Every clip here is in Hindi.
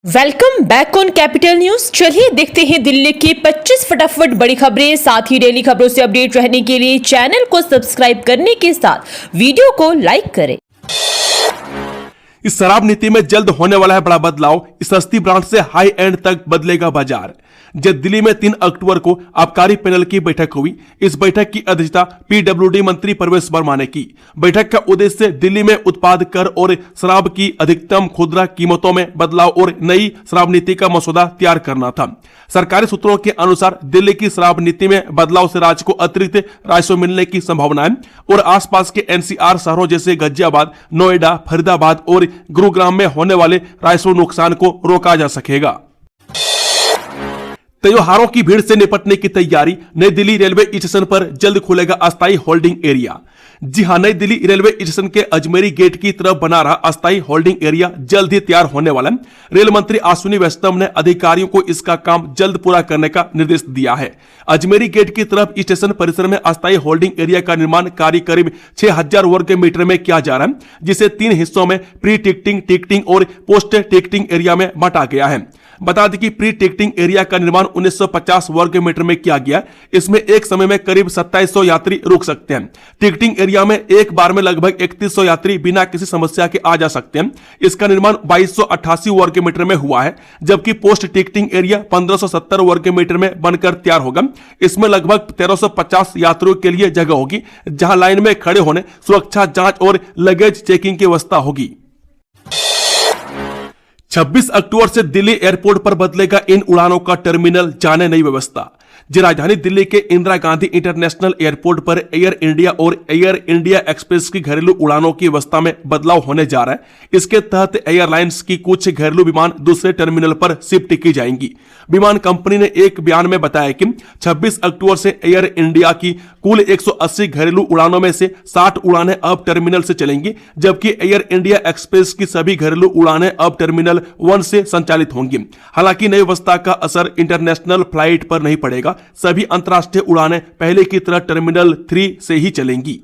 Welcome back on capital news. चलिए देखते हैं दिल्ली की 25 फटाफट बड़ी खबरें। साथ ही डेली खबरों से अपडेट रहने के लिए चैनल को सब्सक्राइब करने के साथ वीडियो को लाइक करें। इस शराब नीति में जल्द होने वाला है बड़ा बदलाव। इस सस्ती ब्रांड से हाई एंड तक बदलेगा बाजार। जब दिल्ली में 3 अक्टूबर को आबकारी पैनल की बैठक हुई। इस बैठक की अध्यक्षता पीडब्ल्यूडी मंत्री प्रवेश वर्मा ने की। बैठक का उद्देश्य दिल्ली में उत्पाद कर और शराब की अधिकतम खुदरा कीमतों में बदलाव और नई शराब नीति का मसौदा तैयार करना था। सरकारी सूत्रों के अनुसार दिल्ली की शराब नीति में बदलाव से राज्य को अतिरिक्त राजस्व मिलने की संभावना है और आसपास के एनसीआर शहरों जैसे गाजियाबाद, नोएडा, फरीदाबाद और गुरुग्राम में होने वाले राजस्व नुकसान को रोका जा सकेगा। त्योहारों की भीड़ से निपटने की तैयारी। नई दिल्ली रेलवे स्टेशन पर जल्द खुलेगा अस्थायी होल्डिंग एरिया। जी हां, नई दिल्ली रेलवे स्टेशन के अजमेरी गेट की तरफ बना रहा अस्थायी होल्डिंग एरिया जल्द ही तैयार होने वाला है। रेल मंत्री अश्विनी वैष्णव ने अधिकारियों को इसका काम जल्द पूरा करने का निर्देश दिया है। अजमेरी गेट की तरफ स्टेशन परिसर में अस्थायी होल्डिंग एरिया का निर्माण कार्य करीब 6000 वर्ग मीटर में किया जा रहा है, जिसे 3 हिस्सों में प्री टिकटिंग, टिकटिंग और पोस्ट टिकटिंग एरिया में बांटा गया है। बता दें कि प्री टिकटिंग एरिया का निर्माण 1950 वर्ग मीटर में किया गया। इसमें एक समय में करीब 2700 यात्री रुक सकते हैं। टिकटिंग एरिया में एक बार में लगभग 3100 यात्री बिना किसी समस्या के आ जा सकते हैं। इसका निर्माण 2288 वर्ग मीटर में हुआ है, जबकि पोस्ट टिकटिंग एरिया 1570 वर्ग मीटर में बनकर तैयार होगा। इसमें लगभग 1350 यात्रियों के लिए जगह होगी, जहां लाइन में खड़े होने, सुरक्षा जांच और लगेज चेकिंग की व्यवस्था होगी। 26 अक्टूबर से दिल्ली एयरपोर्ट पर बदलेगा इन उड़ानों का टर्मिनल, जाने नई व्यवस्था। राजधानी दिल्ली के इंदिरा गांधी इंटरनेशनल एयरपोर्ट पर एयर इंडिया और एयर इंडिया एक्सप्रेस की घरेलू उड़ानों की व्यवस्था में बदलाव होने जा रहा है। इसके तहत एयरलाइंस की कुछ घरेलू विमान दूसरे टर्मिनल पर शिफ्ट की जाएंगी। विमान कंपनी ने एक बयान में बताया कि 26 अक्टूबर से एयर इंडिया की कुल 180 घरेलू उड़ानों में से 60 उड़ानें अब टर्मिनल से चलेंगी, जबकि एयर इंडिया एक्सप्रेस की सभी घरेलू उड़ानें अब टर्मिनल 1 से संचालित होंगी। हालांकि नई व्यवस्था का असर इंटरनेशनल फ्लाइट पर नहीं पड़ेगा। सभी अंतर्राष्ट्रीय उड़ानें पहले की तरह टर्मिनल 3 से ही चलेंगी।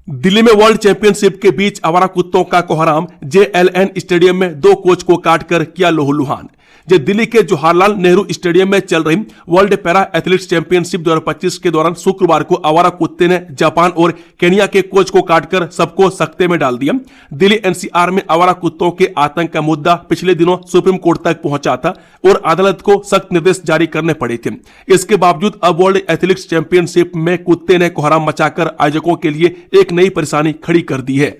दिल्ली में वर्ल्ड चैंपियनशिप के बीच आवारा कुत्तों का कोहराम। जेएलएन स्टेडियम में 2 कोच को काटकर किया लहूलुहान। दिल्ली के जवाहरलाल नेहरू स्टेडियम में चल रही वर्ल्ड पैरा एथलेटिक्स चैंपियनशिप 2025 के दौरान शुक्रवार को आवारा कुत्ते ने जापान और केनिया के कोच को काटकर सबको सकते में डाल दिया। दिल्ली एनसीआर में आवारा कुत्तों के आतंक का मुद्दा पिछले दिनों सुप्रीम कोर्ट तक पहुंचा था और अदालत को सख्त निर्देश जारी करने पड़े थे। इसके बावजूद अब वर्ल्ड एथलेटिक्स चैंपियनशिप में कुत्ते ने कोहराम मचाकर आयोजकों के लिए एक नई परेशानी खड़ी कर दी है।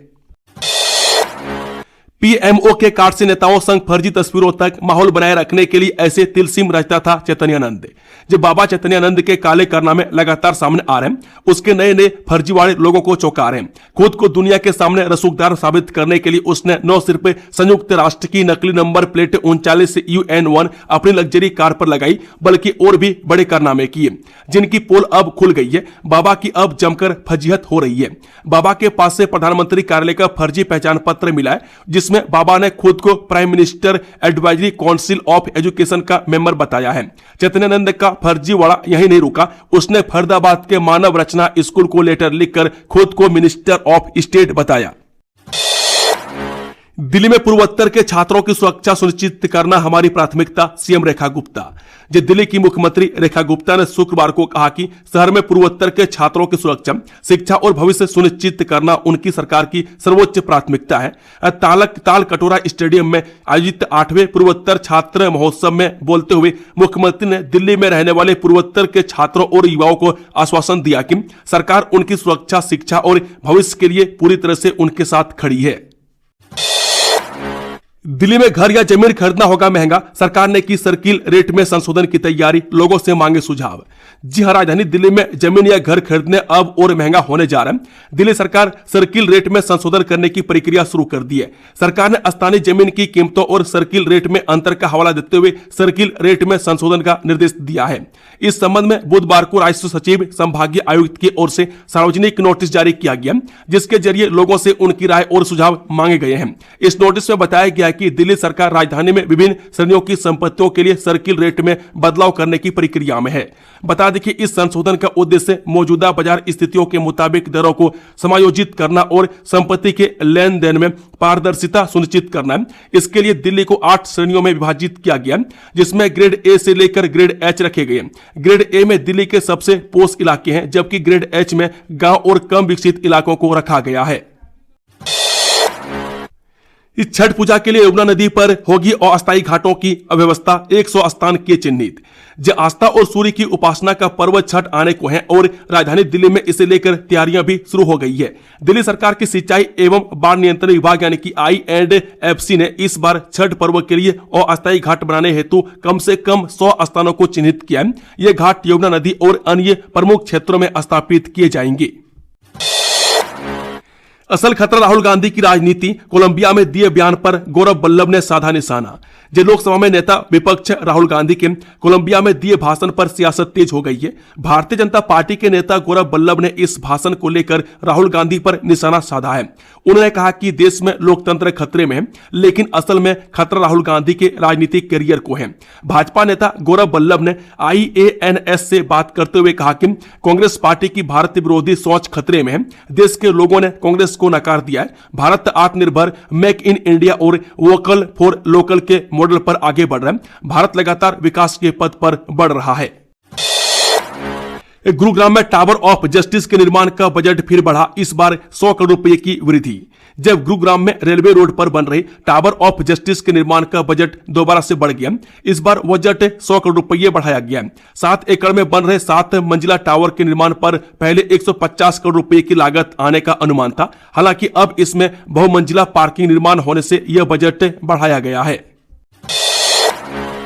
पीएमओ के कार्ड से नेताओं संग फर्जी तस्वीरों तक माहौल बनाए रखने के लिए ऐसे तिलसिम रचता था चैतन्यानंद। जब बाबा चैतन्यानंद के काले कारनामे लगातार सामने आ रहे हैं, उसके नए नए फर्जीवाड़े लोगों को चौंका रहे हैं। खुद को दुनिया के सामने रसूखदार साबित करने के लिए उसने न सिर्फ संयुक्त राष्ट्र की नकली नंबर प्लेट 39 UN1 अपनी लग्जरी कार पर लगाई, बल्कि और भी बड़े कारनामे किए, जिनकी पोल अब खुल गई है। बाबा की अब जमकर फजीहत हो रही है। बाबा के पास से प्रधानमंत्री कार्यालय का फर्जी पहचान पत्र मिला है, जिसमें बाबा ने खुद को prime minister advisory council of education का मेंबर बताया है। चैतन्यानंद का फर्जीवाड़ा यही नहीं रुका। उसने फरीदाबाद के मानव रचना स्कूल को लेटर लिखकर खुद को मिनिस्टर ऑफ स्टेट बताया। दिल्ली में पूर्वोत्तर के छात्रों की सुरक्षा सुनिश्चित करना हमारी प्राथमिकता, सीएम रेखा गुप्ता। दिल्ली की मुख्यमंत्री रेखा गुप्ता ने शुक्रवार को कहा कि शहर में पूर्वोत्तर के छात्रों की सुरक्षा, शिक्षा और भविष्य सुनिश्चित करना उनकी सरकार की सर्वोच्च प्राथमिकता है। ताल कटोरा स्टेडियम में आयोजित 8वें पूर्वोत्तर छात्र महोत्सव में बोलते हुए मुख्यमंत्री ने दिल्ली में रहने वाले पूर्वोत्तर के छात्रों और युवाओं को आश्वासन दिया कि सरकार उनकी सुरक्षा, शिक्षा और भविष्य के लिए पूरी तरह से उनके साथ खड़ी है। दिल्ली में घर या जमीन खरीदना होगा महंगा। सरकार ने की सर्किल रेट में संशोधन की तैयारी, लोगों से मांगे सुझाव। जी हां, राजधानी दिल्ली में जमीन या घर खरीदने अब और महंगा होने जा रहा है। दिल्ली सरकार सर्किल रेट में संशोधन करने की प्रक्रिया शुरू कर दी है। सरकार ने स्थानीय जमीन की कीमतों और सर्किल रेट में अंतर का हवाला देते हुए सर्किल रेट में संशोधन का निर्देश दिया है। इस संबंध में बुधवार को राजस्व सचिव, संभागीय आयुक्त की ओर से सार्वजनिक नोटिस जारी किया गया, जिसके जरिए लोगों से उनकी राय और सुझाव मांगे गए हैं। इस नोटिस में बताया गया कि दिल्ली सरकार राजधानी में विभिन्न श्रेणियों की संपत्तियों के लिए सर्किल रेट में बदलाव करने की प्रक्रिया में है। बता दें कि इस संशोधन का उद्देश्य मौजूदा बाजार स्थितियों के मुताबिक दरों को समायोजित करना और संपत्ति के लेन देन में पारदर्शिता सुनिश्चित करना है। इसके लिए दिल्ली को 8 श्रेणियों में विभाजित किया गया, जिसमें ग्रेड ए से लेकर ग्रेड एच रखे गए। ग्रेड ए में दिल्ली के सबसे पोष इलाके हैं, जबकि ग्रेड एच में गांव और कम विकसित इलाकों को रखा गया है। इस छठ पूजा के लिए यमुना नदी पर होगी अस्थायी घाटों की अव्यवस्था, 100 स्थान किए चिन्हित। जब आस्था और सूर्य की उपासना का पर्व छठ आने को है और राजधानी दिल्ली में इसे लेकर तैयारियां भी शुरू हो गई है। दिल्ली सरकार की सिंचाई एवं बाढ़ नियंत्रण विभाग यानी कि INDFC ने इस बार छठ पर्व के लिए अस्थायी घाट बनाने हेतु कम से कम 100 स्थानों को चिन्हित किया है। ये घाट यमुना नदी और अन्य प्रमुख क्षेत्रों में स्थापित किए जाएंगे। असल खतरा राहुल गांधी की राजनीति, कोलंबिया में दिए बयान पर गौरव वल्लभ ने साधा निशाना। जो लोकसभा में नेता विपक्ष राहुल गांधी के कोलंबिया में दिए भाषण पर सियासत तेज हो गई है। भारतीय जनता पार्टी के नेता गौरव वल्लभ ने इस भाषण को लेकर राहुल गांधी पर निशाना साधा है। उन्होंने कहा कि देश में लोकतंत्र खतरे में है, लेकिन असल में खतरा राहुल गांधी के राजनीतिक करियर को है। भाजपा नेता गौरव वल्लभ ने IANS से बात करते हुए कहा कि कांग्रेस पार्टी की भारत विरोधी सोच खतरे में है। देश के लोगों ने कांग्रेस को नकार दिया है। भारत आत्मनिर्भर, मेक इन इंडिया और वोकल फॉर लोकल के मॉडल पर आगे बढ़ रहा है। भारत लगातार विकास के पथ पर बढ़ रहा है। गुरुग्राम में टावर ऑफ जस्टिस के निर्माण का बजट फिर बढ़ा, इस बार 100 करोड़ रुपए की वृद्धि। जब गुरुग्राम में रेलवे रोड पर बन रहे टावर ऑफ जस्टिस के निर्माण का बजट दोबारा से बढ़ गया। इस बार बजट 100 करोड़ रुपए बढ़ाया गया। 7 एकड़ में बन रहे 7 मंजिला टावर के निर्माण पर पहले 150 करोड़ रुपए की लागत आने का अनुमान था। हालांकि अब इसमें बहुमंजिला पार्किंग निर्माण होने से यह बजट बढ़ाया गया है।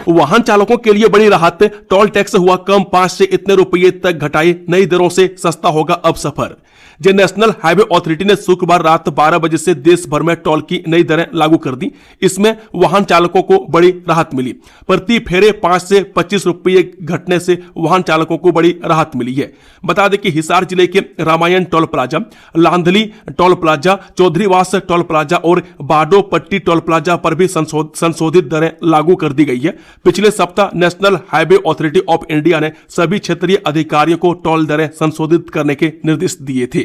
वाहन चालकों के लिए बड़ी राहत, टोल टैक्स हुआ कम, 5 से इतने रुपये तक घटाए, नई दरों से सस्ता होगा अब सफर। जो नेशनल हाईवे अथॉरिटी ने शुक्रवार रात 12 बजे से देश भर में टोल की नई दरें लागू कर दी। इसमें वाहन चालकों को बड़ी राहत मिली। प्रति फेरे 5 से 25 रुपये घटने से वाहन चालकों को बड़ी राहत मिली है। बता दें कि हिसार जिले के Ramayan toll plaza, Landhali toll plaza, Chaudharivas toll plaza और बाडो पट्टी टोल प्लाजा पर भी संशोधित दरें लागू कर दी गई है। पिछले सप्ताह national highway authority of India ने सभी क्षेत्रीय अधिकारियों को टोल दरें संशोधित करने के निर्देश दिए थे।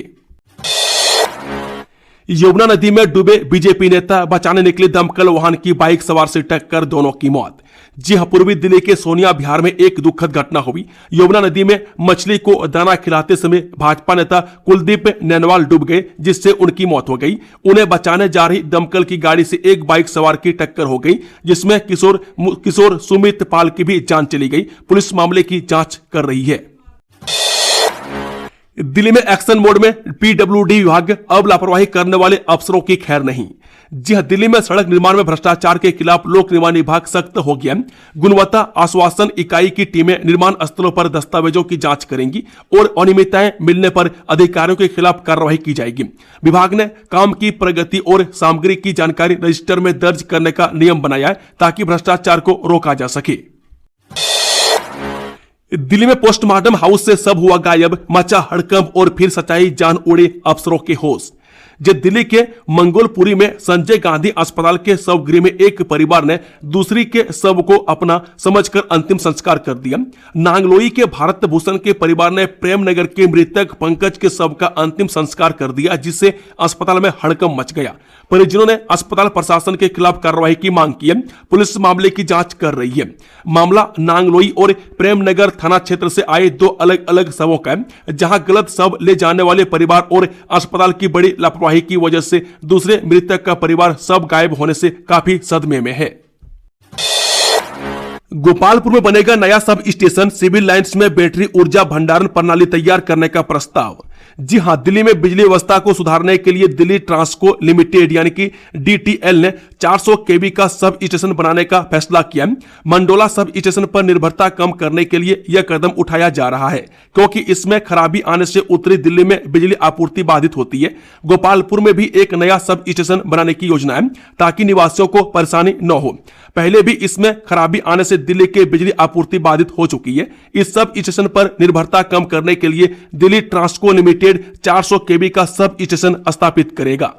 यमुना नदी में डूबे बीजेपी नेता, बचाने निकले दमकल वाहन की बाइक सवार से टक्कर, दोनों की मौत। जी हां, पूर्वी दिल्ली के सोनिया विहार में एक दुखद घटना हुई। यमुना नदी में मछली को दाना खिलाते समय भाजपा नेता कुलदीप नैनवाल डूब गए, जिससे उनकी मौत हो गई। उन्हें बचाने जा रही दमकल की गाड़ी से एक बाइक सवार की टक्कर हो गई, जिसमें किशोर सुमित पाल की भी जान चली गई। पुलिस मामले की जांच कर रही है। दिल्ली में एक्शन मोड में PWD विभाग, अब लापरवाही करने वाले अफसरों की खैर नहीं। जी हां, दिल्ली में सड़क निर्माण में भ्रष्टाचार के खिलाफ लोक निर्माण विभाग सख्त हो गया। गुणवत्ता आश्वासन इकाई की टीमें निर्माण स्थलों पर दस्तावेजों की जांच करेंगी और अनियमितताएं मिलने पर अधिकारियों के खिलाफ कार्रवाई की जाएगी। विभाग ने काम की प्रगति और सामग्री की जानकारी रजिस्टर में दर्ज करने का नियम बनाया है, ताकि भ्रष्टाचार को रोका जा सके। दिल्ली में पोस्टमार्टम हाउस से सब हुआ गायब, मचा हड़कंप और फिर सच्चाई जान उड़े अफसरों के होश। जब दिल्ली के मंगोलपुरी में संजय गांधी अस्पताल के शवगृह में एक परिवार ने दूसरी के शव को अपना समझकर अंतिम संस्कार कर दिया। नांगलोई के भारत भूषण के परिवार ने प्रेमनगर के मृतक पंकज के शव का अंतिम संस्कार कर दिया, जिससे अस्पताल में हड़कंप मच गया। परिजनों ने अस्पताल प्रशासन के खिलाफ कार्रवाई की मांग की है। पुलिस मामले की जांच कर रही है। मामला नांगलोई और प्रेमनगर थाना क्षेत्र से आए 2 अलग अलग शवों का है, जहां गलत शव ले जाने वाले परिवार और अस्पताल की बड़ी लापरवाही की वजह से दूसरे मृतक का परिवार शव गायब होने से काफी सदमे में है। गोपालपुर में बनेगा नया सब स्टेशन, सिविल लाइंस में बैटरी ऊर्जा भंडारण प्रणाली तैयार करने का प्रस्ताव। जी हां, दिल्ली में बिजली व्यवस्था को सुधारने के लिए दिल्ली ट्रांसको लिमिटेड यानी कि DTL ने 400 kV का सब स्टेशन बनाने का फैसला किया। मंडोला सब स्टेशन पर निर्भरता कम करने के लिए यह कदम उठाया जा रहा है, क्योंकि इसमें खराबी आने से उत्तरी दिल्ली में बिजली आपूर्ति बाधित होती है। गोपालपुर में भी एक नया सब स्टेशन बनाने की योजना है, ताकि निवासियों को परेशानी न हो। पहले भी इसमें खराबी आने से दिल्ली के बिजली आपूर्ति बाधित हो चुकी है। इस सब स्टेशन पर निर्भरता कम करने के लिए दिल्ली ट्रांसको लिमिटेड 400 kV का सब स्टेशन स्थापित करेगा।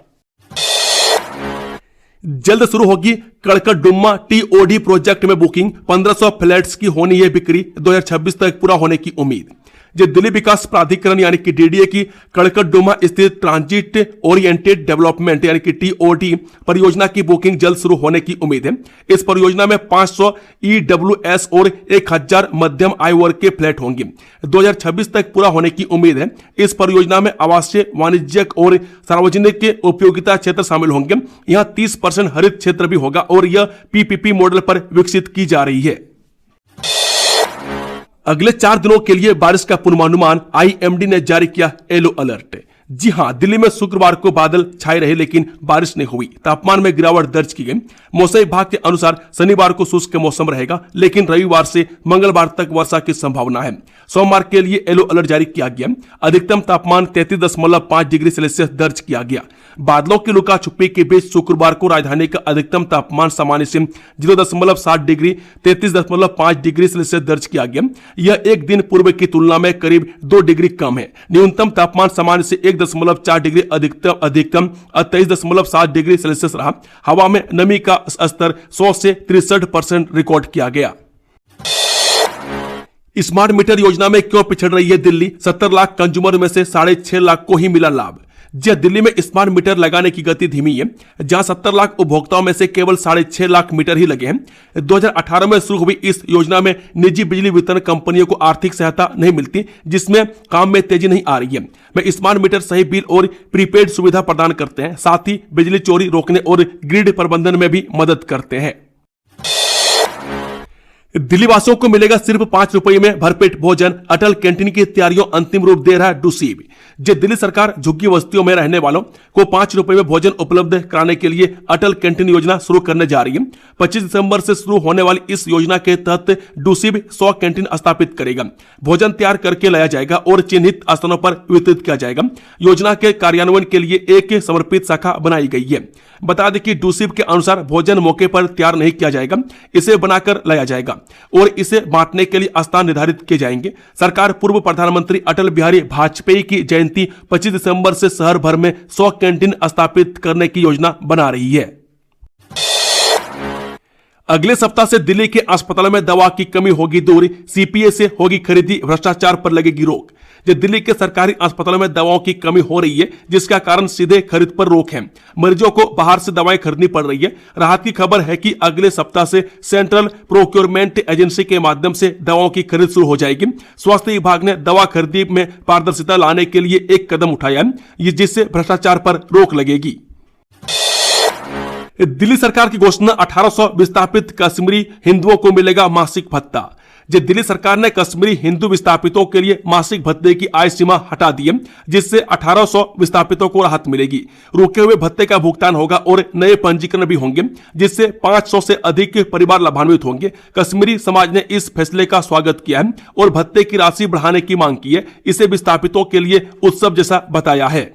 जल्द शुरू होगी कड़कड़डुम्मा टीओडी प्रोजेक्ट में बुकिंग, 1500 फ्लैट्स की होनी है बिक्री, 2026 तक पूरा होने की उम्मीद। जो दिल्ली विकास प्राधिकरण यानी कि डीडीए की कड़कड़डुम्मा स्थित ट्रांजिट ओरिएंटेड डेवलपमेंट यानी कि टीओडी परियोजना की बुकिंग जल्द शुरू होने की उम्मीद है। इस परियोजना में 500 ईडब्ल्यूएस और 1000 मध्यम आय वर्ग के फ्लैट होंगे। 2026 तक पूरा होने की उम्मीद है। इस परियोजना में आवासीय, वाणिज्यिक और सार्वजनिक के उपयोगिता क्षेत्र शामिल होंगे। यहां 30% हरित क्षेत्र भी होगा और यह पीपीपी मॉडल पर विकसित की जा रही है। अगले 4 दिनों के लिए बारिश का पूर्वानुमान, आईएमडी ने जारी किया येलो अलर्ट। जी हां, दिल्ली में शुक्रवार को बादल छाए रहे लेकिन बारिश नहीं हुई, तापमान में गिरावट दर्ज की गई। मौसम विभाग के अनुसार शनिवार को शुष्क मौसम रहेगा लेकिन रविवार से मंगलवार तक वर्षा की संभावना है। सोमवार के लिए येलो अलर्ट जारी किया गया। अधिकतम तापमान 33.5 डिग्री सेल्सियस दर्ज किया गया। बादलों की लुका छुपी के बीच शुक्रवार को राजधानी का अधिकतम तापमान सामान्य से 0.7 डिग्री 33.5 डिग्री सेल्सियस दर्ज किया गया। यह एक दिन पूर्व की तुलना में करीब 2 डिग्री कम है। न्यूनतम तापमान सामान्य से 1.4 डिग्री अधिकतम 23.7 डिग्री सेल्सियस रहा। हवा में नमी का स्तर 100 से 63% रिकॉर्ड किया गया। स्मार्ट मीटर योजना में क्यों पिछड़ रही है दिल्ली? 70 लाख कंज्यूमर में से 6.5 लाख को ही मिला लाभ। जी दिल्ली में स्मार्ट मीटर लगाने की गति धीमी है। जहां 70 लाख उपभोक्ताओं में से केवल 6.5 लाख मीटर ही लगे हैं। 2018 में शुरू हुई इस योजना में निजी बिजली वितरण कंपनियों को आर्थिक सहायता नहीं मिलती, जिसमें काम में तेजी नहीं आ रही है। वे स्मार्ट मीटर सही बिल और प्रीपेड सुविधा प्रदान करते हैं, साथ ही बिजली चोरी रोकने और ग्रिड प्रबंधन में भी मदद करते हैं। दिल्ली वासियों को मिलेगा सिर्फ 5 रुपए में भरपेट भोजन, अटल कैंटीन की तैयारियों अंतिम रूप दे रहा है डूसीब। जो दिल्ली सरकार झुग्गी बस्तियों में रहने वालों को 5 रुपए में भोजन उपलब्ध कराने के लिए अटल कैंटीन योजना शुरू करने जा रही है। 25 दिसंबर से शुरू होने वाली इस योजना के तहत डूसीब 100 कैंटीन स्थापित करेगा। भोजन तैयार करके लाया जाएगा और चिन्हित स्थानों पर वितरित किया जाएगा। योजना के कार्यान्वयन के लिए एक समर्पित शाखा बनाई गई है। बता दें कि डूसीब के अनुसार भोजन मौके पर तैयार नहीं किया जाएगा, इसे बनाकर लाया जाएगा और इसे बांटने के लिए स्थान निर्धारित किए जाएंगे। सरकार पूर्व प्रधानमंत्री अटल बिहारी वाजपेयी की जयंती 25 दिसंबर से शहर भर में 100 कैंटीन स्थापित करने की योजना बना रही है। अगले सप्ताह से दिल्ली के अस्पतालों में दवा की कमी होगी दूर, सीपीए से होगी खरीदी, भ्रष्टाचार पर लगेगी रोक। जो दिल्ली के सरकारी अस्पतालों में दवाओं की कमी हो रही है, जिसका कारण सीधे खरीद पर रोक है। मरीजों को बाहर से दवाएं खरीदनी पड़ रही है। राहत की खबर है कि अगले सप्ताह से सेंट्रल प्रोक्योरमेंट एजेंसी के माध्यम से दवाओं की खरीद शुरू हो जाएगी। स्वास्थ्य विभाग ने दवा खरीदी में पारदर्शिता लाने के लिए एक कदम उठाया है, जिससे भ्रष्टाचार पर रोक लगेगी। दिल्ली सरकार की घोषणा, 1800 विस्थापित कश्मीरी हिंदुओं को मिलेगा मासिक भत्ता। दिल्ली सरकार ने कश्मीरी हिंदू विस्थापितों के लिए मासिक भत्ते की आय सीमा हटा दी है, जिससे 1800 विस्थापितों को राहत मिलेगी। रुके हुए भत्ते का भुगतान होगा और नए पंजीकरण भी होंगे, जिससे 500 से अधिक परिवार लाभान्वित होंगे। कश्मीरी समाज ने इस फैसले का स्वागत किया है और भत्ते की राशि बढ़ाने की मांग की है। इसे विस्थापितों के लिए उत्सव जैसा बताया है।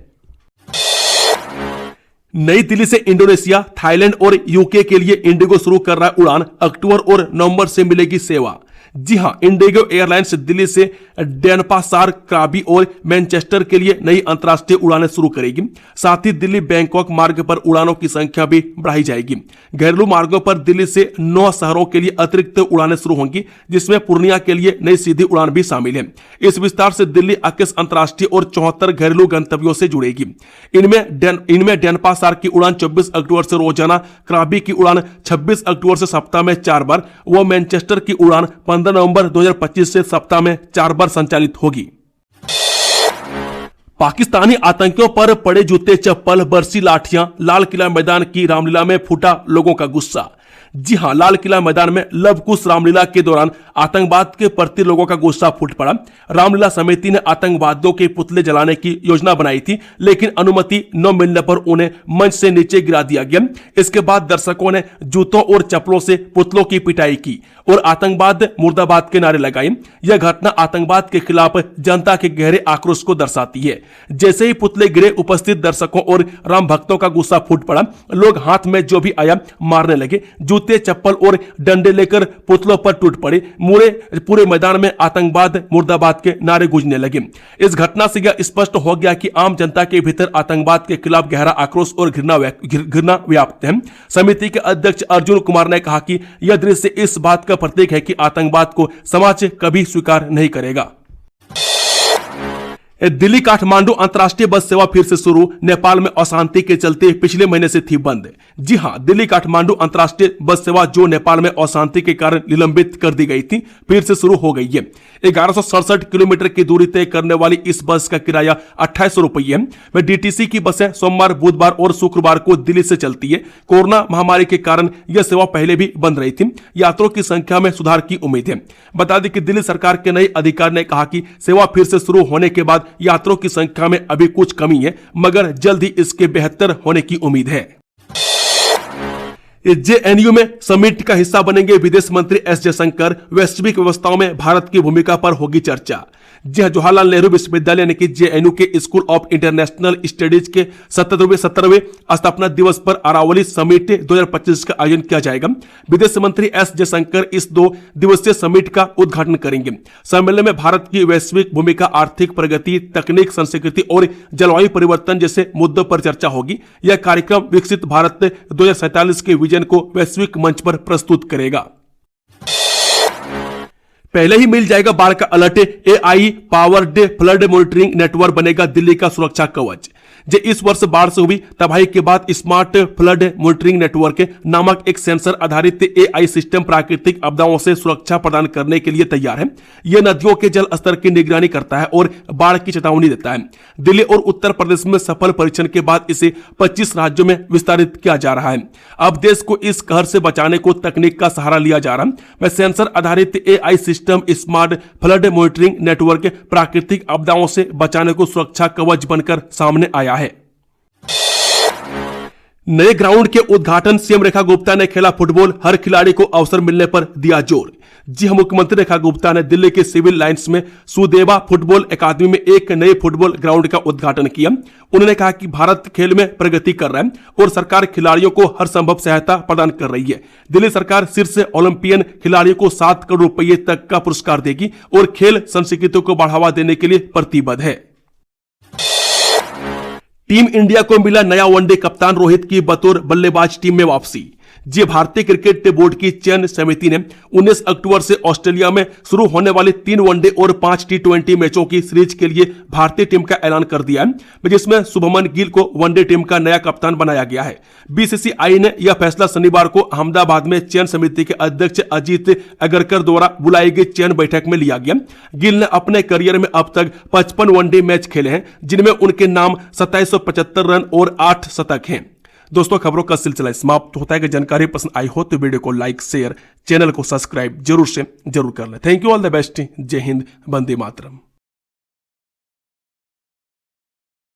नई दिल्ली से इंडोनेशिया, थाईलैंड और यूके के लिए इंडिगो शुरू कर रहा है उड़ान। अक्टूबर और नवंबर से मिलेगी सेवा। जी हां, इंडिगो एयरलाइंस दिल्ली से डेनपासार, क्राबी और मैनचेस्टर के लिए नई अंतर्राष्ट्रीय उड़ानें शुरू करेगी। साथ ही दिल्ली बैंकॉक मार्ग पर उड़ानों की संख्या भी बढ़ाई जाएगी। घरेलू मार्गों पर दिल्ली से 9 शहरों के लिए अतिरिक्त उड़ानें शुरू होंगी, जिसमें पूर्णिया के लिए नई सीधी उड़ान भी शामिल है। इस विस्तार से दिल्ली 21 अंतर्राष्ट्रीय और 74 घरेलू गंतव्यों से जुड़ेगी। इनमें डेनपासार की उड़ान 24 अक्टूबर से रोजाना, क्राबी की उड़ान 26 अक्टूबर से सप्ताह में 4 बार व मैनचेस्टर की उड़ान 15 नवंबर 2025 से सप्ताह में 4 बार संचालित होगी। पाकिस्तानी आतंकियों पर पड़े जूते चप्पल, बरसी लाठियां, लाल किला मैदान की रामलीला में फूटा लोगों का गुस्सा। जी हां, लाल किला मैदान में लव कुश रामलीला के दौरान आतंकवाद के प्रति लोगों का गुस्सा फूट पड़ा। रामलीला समिति ने आतंकवादियों के पुतले जलाने की योजना बनाई थी, लेकिन अनुमति न मिलने पर उन्हें मंच से नीचे गिरा दिया गया। इसके बाद दर्शकों ने जूतों और चप्पलों से पुतलों की पिटाई की और आतंकवाद मुर्दाबाद के नारे लगाए। यह घटना आतंकवाद के खिलाफ जनता के गहरे आक्रोश को दर्शाती है। जैसे ही पुतले गिरे, उपस्थित दर्शकों और राम भक्तों का गुस्सा फूट पड़ा। लोग हाथ में जो भी आया मारने लगे। जूते जूते, चप्पल और डंडे लेकर पुतलों पर टूट पड़े। पूरे मैदान में आतंकवाद मुर्दाबाद के नारे गूंजने लगे। इस घटना से यह स्पष्ट हो गया कि आम जनता के भीतर आतंकवाद के खिलाफ गहरा आक्रोश और घृणा व्याप्त है। समिति के अध्यक्ष अर्जुन कुमार ने कहा कि यह दृश्य इस बात का प्रतीक है कि आतंकवाद को समाज कभी स्वीकार नहीं करेगा। दिल्ली काठमांडू अंतर्राष्ट्रीय बस सेवा फिर से शुरू। नेपाल में अशांति के चलते पिछले महीने से थी बंद। जी हां, दिल्ली काठमांडू अंतर्राष्ट्रीय बस सेवा जो नेपाल में अशांति के कारण निलंबित कर दी गई थी, फिर से शुरू हो गई है। 1167 किलोमीटर की दूरी तय करने वाली इस बस का किराया 2800 रुपये है। वह डीटीसी की बसें सोमवार, बुधवार और शुक्रवार को दिल्ली से चलती है। कोरोना महामारी के कारण यह सेवा पहले भी बंद रही थी। यात्रियों की संख्या में सुधार की उम्मीद है। बता दें कि दिल्ली सरकार के नए अधिकारी ने कहा कि सेवा फिर से शुरू होने के बाद यात्रियों की संख्या में अभी कुछ कमी है, मगर जल्द ही इसके बेहतर होने की उम्मीद है। जेएनयू में समिट का हिस्सा बनेंगे विदेश मंत्री एस जयशंकर। वैश्विक व्यवस्थाओं में भारत की भूमिका पर होगी चर्चा। जी हां, जवाहरलाल नेहरू विश्वविद्यालय यानी कि जेएनयू के स्कूल ऑफ इंटरनेशनल स्टडीज के 17वें स्थापना दिवस पर अरावली समिट 2025 का आयोजन किया जाएगा। विदेश मंत्री एस जयशंकर इस 2 दिवसीय समिट का उद्घाटन करेंगे। सम्मेलन में भारत की वैश्विक भूमिका, आर्थिक प्रगति, तकनीक, संस्कृति और जलवायु परिवर्तन जैसे मुद्दों पर चर्चा होगी। यह कार्यक्रम विकसित भारत 2047 के विजन को वैश्विक मंच पर प्रस्तुत करेगा। पहले ही मिल जाएगा बाढ़ का alert. AI powered flood monitoring network बनेगा दिल्ली का सुरक्षा कवच। जो इस वर्ष बाढ़ से हुई तबाही के बाद स्मार्ट फ्लड मॉनिटरिंग नेटवर्क नामक एक सेंसर आधारित एआई सिस्टम प्राकृतिक आपदाओं से सुरक्षा प्रदान करने के लिए तैयार है। यह नदियों के जल स्तर की निगरानी करता है और बाढ़ की चेतावनी देता है। दिल्ली और उत्तर प्रदेश में सफल परीक्षण के बाद इसे 25 राज्यों में विस्तारित किया जा रहा है। अब देश को इस कहर से बचाने को तकनीक का सहारा लिया जा रहा है। वह सेंसर आधारित AI system smart flood monitoring network प्राकृतिक आपदाओं से बचाने को सुरक्षा कवच बनकर सामने आया है। नए ग्राउंड के उद्घाटन सीएम रेखा गुप्ता ने खेला फुटबॉल, हर खिलाड़ी को अवसर मिलने पर दिया जोर। जी हां, मुख्यमंत्री रेखा गुप्ता ने दिल्ली के सिविल लाइंस में सुदेवा फुटबॉल अकादमी में एक नए फुटबॉल ग्राउंड का उद्घाटन किया। उन्होंने कहा कि भारत खेल में प्रगति कर रहा है और सरकार खिलाड़ियों को हर संभव सहायता प्रदान कर रही है। दिल्ली सरकार शीर्ष ओलंपियन खिलाड़ियों को 7 करोड़ रुपए तक का पुरस्कार देगी और खेल संस्कृति को बढ़ावा देने के लिए प्रतिबद्ध है। टीम इंडिया को मिला नया वनडे कप्तान, रोहित की बतौर बल्लेबाज टीम में वापसी। जी, भारतीय क्रिकेट बोर्ड की चयन समिति ने 19 अक्टूबर से ऑस्ट्रेलिया में शुरू होने वाले 3 वनडे और 5 टी20 मैचों की सीरीज के लिए भारतीय टीम का ऐलान कर दिया है, जिसमें शुभमन गिल को वनडे टीम का नया कप्तान बनाया गया है। बीसीसीआई ने यह फैसला शनिवार को अहमदाबाद में चयन समिति के अध्यक्ष अजीत अगरकर द्वारा बुलाई गई चयन बैठक में लिया गया। गिल ने अपने करियर में अब तक 55 वनडे मैच खेले हैं, जिनमें उनके नाम 2775 रन और 8 शतक हैं। दोस्तों, खबरों का सिलसिला समाप्त होता है। कि जानकारी पसंद आई हो तो वीडियो को लाइक, शेयर, चैनल को सब्सक्राइब जरूर कर लें। Thank you, all the best. जय हिंद, वंदे मातरम।